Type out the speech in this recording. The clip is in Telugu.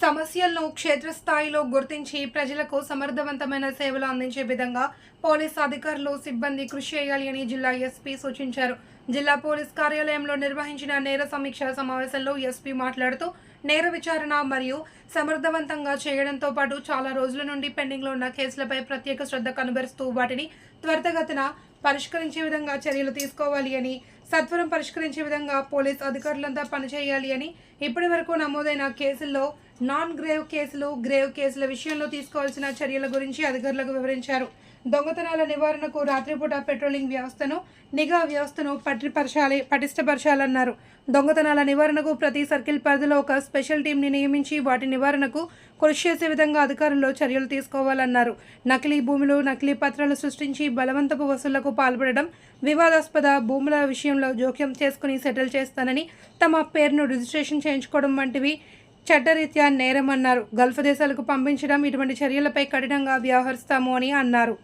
సమస్యలను క్షేత్రస్థాయిలో గుర్తించి ప్రజలకు సమర్థవంతమైన సేవలు అందించే విధంగా పోలీస్ అధికారులు సిబ్బంది కృషి చేయాలి అని జిల్లా ఎస్పీ సూచించారు. జిల్లా పోలీస్ కార్యాలయంలో నిర్వహించిన నేర సమీక్ష సమావేశంలో ఎస్పీ మాట్లాడుతూ నేర విచారణ మరియు సమర్థవంతంగా చేయడంతో పాటు చాలా రోజుల నుండి పెండింగ్లో ఉన్న కేసులపై ప్రత్యేక శ్రద్ధ కనబరుస్తూ వాటిని త్వరితగతిన పరిష్కరించే విధంగా చర్యలు తీసుకోవాలి అని, సత్వరం పరిష్కరించే విధంగా పోలీస్ అధికారులంతా పనిచేయాలి అని, ఇప్పటి వరకు నమోదైన కేసుల్లో నాన్ గ్రేవ్ కేసులు, గ్రేవ్ కేసుల విషయంలో తీసుకోవాల్సిన చర్యల గురించి అధికారులకు వివరించారు. దొంగతనాల నివారణకు రాత్రిపూట పెట్రోలింగ్ వ్యవస్థను, నిఘా వ్యవస్థను పటిష్టపరచాలన్నారు. దొంగతనాల నివారణకు ప్రతి సర్కిల్ పరిధిలో ఒక స్పెషల్ టీంని నియమించి వాటి నివారణకు కృషి చేసే విధంగా అధికారులు చర్యలు తీసుకోవాలన్నారు. నకిలీ భూములు, నకిలీ పత్రాలు సృష్టించి బలవంతపు వసూళ్లకు పాల్పడడం, వివాదాస్పద భూముల విషయంలో జోక్యం చేసుకుని సెటిల్ చేస్తానని, తమ పేరును రిజిస్ట్రేషన్ చేయించుకోవడం వంటివి చట్టరీత్యా నేరమన్నారు. గల్ఫ్ దేశాలకు పంపించడం, ఇటువంటి చర్యలపై కఠినంగా వ్యవహరిస్తాము అని అన్నారు.